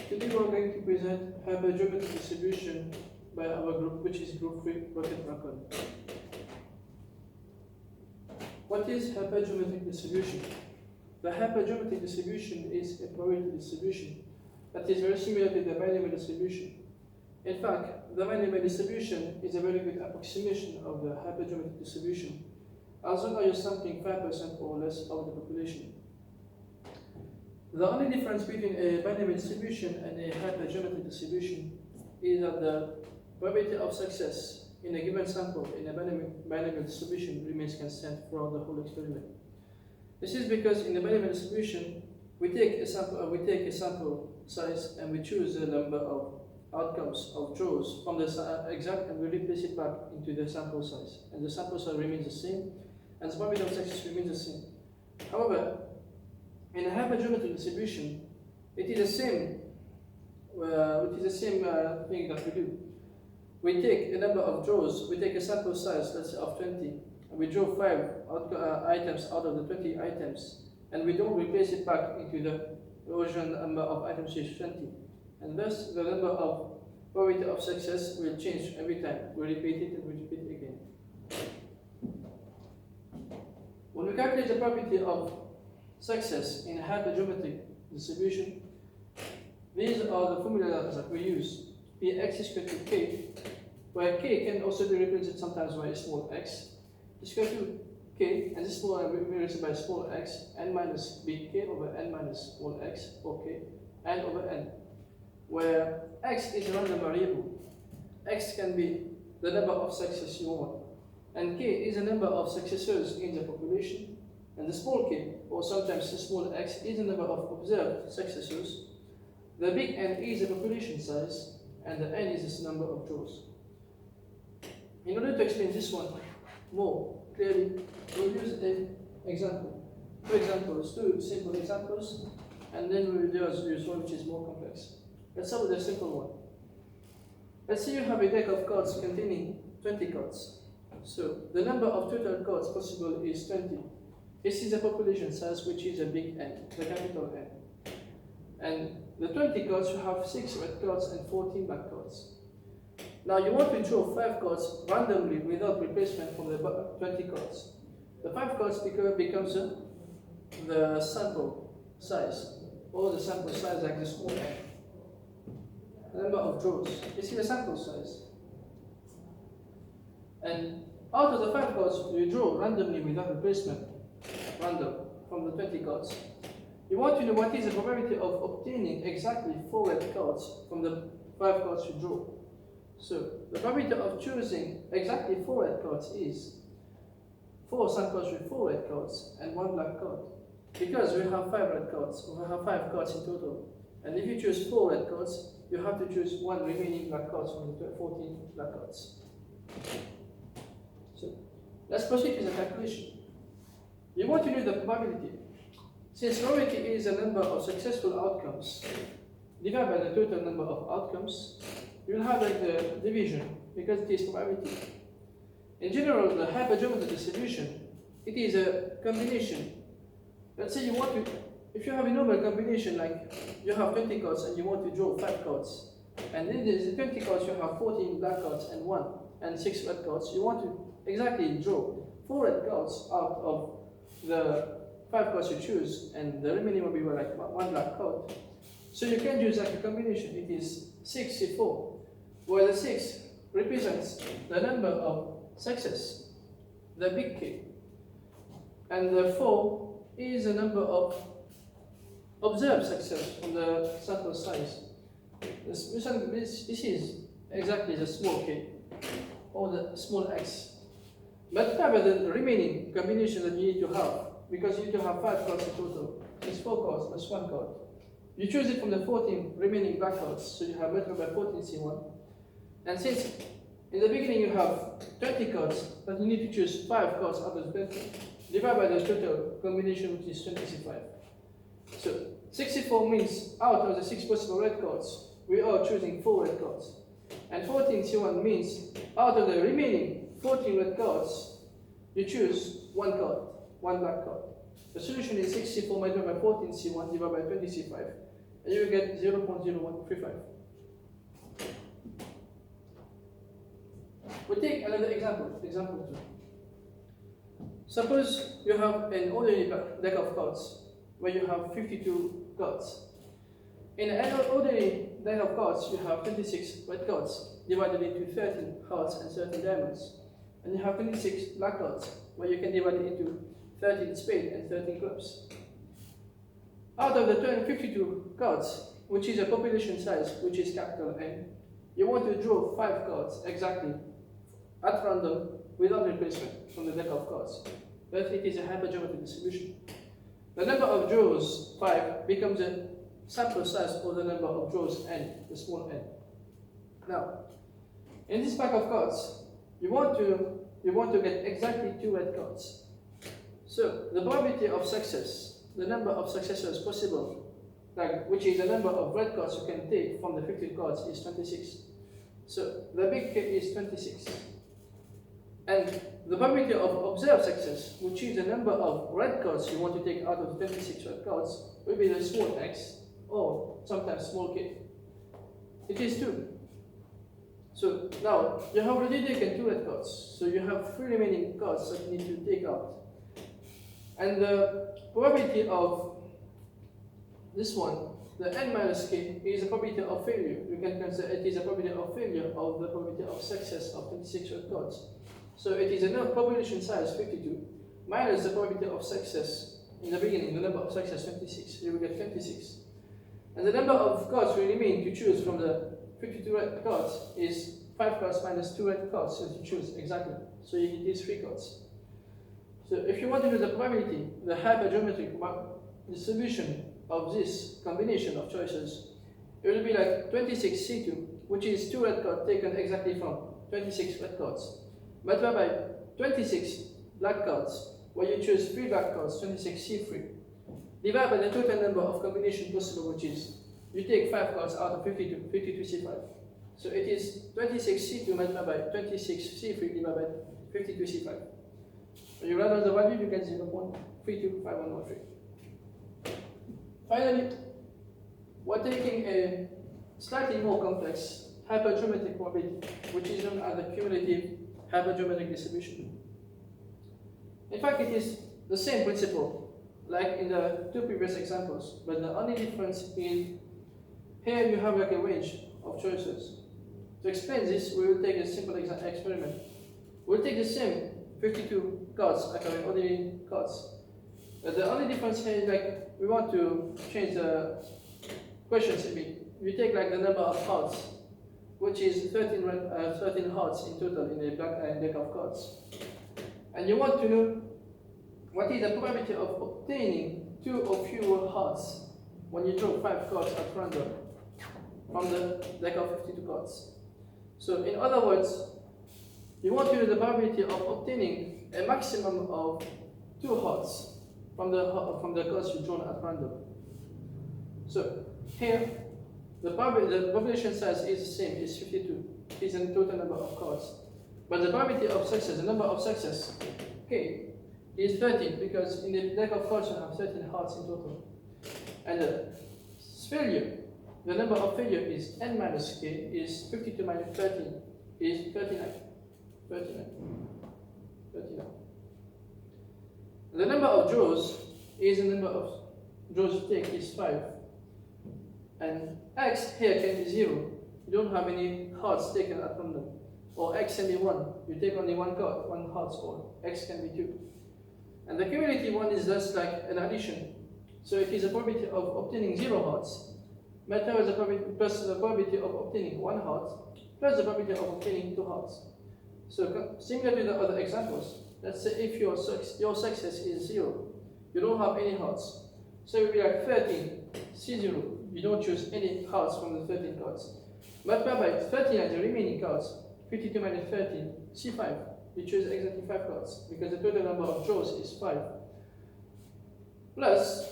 Today we are going to present hypergeometric distribution by our group, which is group 3, racoon. What is hypergeometric distribution? The hypergeometric distribution is a probability distribution that is very similar to the binomial distribution. In fact, the binomial distribution is a very good approximation of the hypergeometric distribution, as long as you're sampling 5% or less of the population. The only difference between a binomial distribution and a hypergeometric distribution is that the probability of success in a given sample in a binomial distribution remains constant throughout the whole experiment. This is because in the binomial distribution, we take a sample size and we choose the number of outcomes of draws from the exact, and we replace it back into the sample size, and the sample size remains the same, and the probability of success remains the same. However, in a hypergeometric distribution, it is the same. Thing that we do. We take a number of draws. We take a sample size, let's say of 20, and we draw 5 items out of the 20 items, and we don't replace it back into the original number of items, which is 20, and thus the number of probability of success will change every time. We repeat it and we repeat it again. When we calculate the probability of success in a hypergeometric distribution, these are the formulas that we use. Px is equal to k, where k can also be represented sometimes by a small x, is equal to k, and this small will be represented by small x, n minus big K over n minus small x, or k, n over n, where x is a random variable. X can be the number of success you want, and k is the number of successors in the population, and the small k, or sometimes the small x, is the number of observed successors. The big N is the population size, and the n is the number of draws. In order to explain this one more clearly, we'll use an example. 2 examples, 2 simple examples, and then we'll use one which is more complex. Let's start with a simple one. Let's say you have a deck of cards containing 20 cards. So the number of total cards possible is 20. This is the population size, which is a big N, the capital N. And the 20 cards, you have 6 red cards and 14 black cards. Now you want to draw 5 cards randomly without replacement from the 20 cards. The 5 cards becomes the sample size, or the sample size like the small n. The number of draws. This is the sample size. And out of the 5 cards you draw randomly without replacement, random, from the 20 cards, you want to know what is the probability of obtaining exactly 4 red cards from the 5 cards you draw. So the probability of choosing exactly 4 red cards is 4 samples with 4 red cards and 1 black card. Because we have 5 red cards, we have 5 cards in total. And if you choose 4 red cards, you have to choose 1 remaining black cards from the 14 black cards. So let's proceed with the calculation. You want to know the probability. Since probability is a number of successful outcomes divided by the total number of outcomes, you will have like the division, because it is probability. In general, the hypergeometric distribution, it is a combination. Let's say you want to, if you have a normal combination, like you have 20 cards and you want to draw 5 cards, and in the 20 cards you have 14 black cards and 1 and 6 red cards, you want to exactly draw 4 red cards out of the 5 cards you choose, and the remaining will be like 1 black card. So you can use like a combination. It is 64, where the 6 represents the number of success, the big K, and the 4 is the number of observed success from the sample size. This is exactly the small k, or the small x. Multiply the remaining combination that you need to have, because you need to have 5 cards in total. It's 4 cards plus 1 card. You choose it from the 14 remaining black cards, so you have multiplied by 14 C1. And since in the beginning you have 20 cards, but you need to choose 5 cards out of 20, divide by the total combination, which is 25. So 64 means out of the 6 possible red cards, we are choosing 4 red cards. And 14 C1 means out of the remaining 14 red cards, you choose 1 card, 1 black card. The solution is 64 multiplied by 14 C1 divided by 20 C5. and you will get 0.0135. We'll take another example, example 2. Suppose you have an ordinary deck of cards where you have 52 cards. In an ordinary deck of cards, you have 26 red cards divided into 13 hearts and 13 diamonds. And you have 26 black cards where you can divide it into 13 spades and 13 clubs. Out of the 52 cards, which is a population size, which is capital N, you want to draw 5 cards exactly at random without replacement from the deck of cards. But it is a hypergeometric distribution. The number of draws, 5, becomes a sample size of the number of draws n, the small n. Now, in this pack of cards, you want to get exactly 2 red cards. So the probability of success, the number of successors possible, which is the number of red cards you can take from the 50 cards, is 26. So the big K is 26. And the probability of observed success, which is the number of red cards you want to take out of the 26 red cards, will be the small x, or sometimes small k. It is 2. So now you have already taken 2 red cards, so you have 3 remaining cards that you need to take out. And the probability of this one, the n minus k, is the probability of failure. You can consider it is a probability of failure of the probability of success of 26 red cards. So it is a population size 52 minus the probability of success in the beginning, the number of success 26. You will get 26. And the number of cards we remain to choose from the 52 red cards is 5 cards minus 2 red cards, so you choose exactly. So you get these 3 cards. So if you want to know the probability, the hypergeometric distribution of this combination of choices, it will be like 26C2, which is 2 red cards taken exactly from 26 red cards, multiplied by 26 black cards, where you choose 3 black cards, 26C3, divided by the total number of combinations possible, which is, you take 5 cards out of 52, 52C5. So it is 26C2 multiplied by 26C3 divided by 52C5. When you run out the value, you get 0.325113. Finally, we're taking a slightly more complex hypergeometric probability, which is known as the cumulative hypergeometric distribution. In fact, it is the same principle like in the 2 previous examples, but the only difference is here you have like a range of choices. To explain this, we will take a simple experiment. We'll take the same 52 cards, actually ordinary cards. The only difference here is like we want to change the questions a bit. You take like the number of hearts, which is 13 hearts in total in a deck of cards. And you want to know what is the probability of obtaining 2 or fewer hearts when you draw 5 cards at random from the deck of 52 cards. So in other words, you want to know the probability of obtaining a maximum of 2 hearts from the cards you drawn at random. So here, the population size is the same, is 52. It is the total number of cards. But the probability of success, the number of success, K, is 13, because in the deck of cards you have 13 hearts in total. And the failure, the number of failure is n minus k, is 52 minus 13, is 39. 39. The number of draws is the number of draws you take is 5. And x here can be 0. You don't have any hearts taken at random. Or x can be 1. You take only 1 card, 1 heart, or x can be 2. And the cumulative one is just like an addition. So it is a probability of obtaining 0 hearts, multiplied plus the probability of obtaining 1 heart, plus the probability of obtaining 2 hearts. So similar to the other examples, let's say if your success is 0, you don't have any hearts. So it will be like 13, C0, you don't choose any hearts from the 13 cards. Multiplied by 39, the remaining cards, 52 minus 13, C5, you choose exactly 5 cards, because the total number of draws is 5. Plus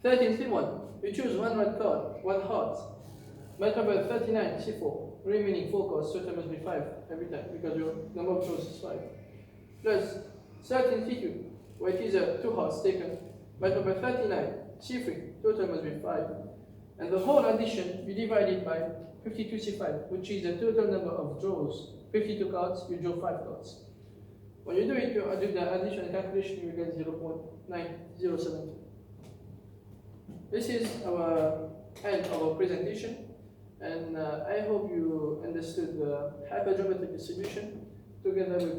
13, C1, you choose 1 red card, 1 heart. Multiplied by 39, C4, remaining 4 cards, total must be 5 every time, because your number of draws is 5. Plus 13, C2, where it is 2 hearts taken. Multiplied by 39, C3, total must be 5. And the whole addition, you divide it by 52C5, which is the total number of draws. 52 cards, you draw 5 cards. When you do it, you do the addition and calculation, you get 0.9072. This is our end of our presentation, and I hope you understood the hypergeometric distribution together with the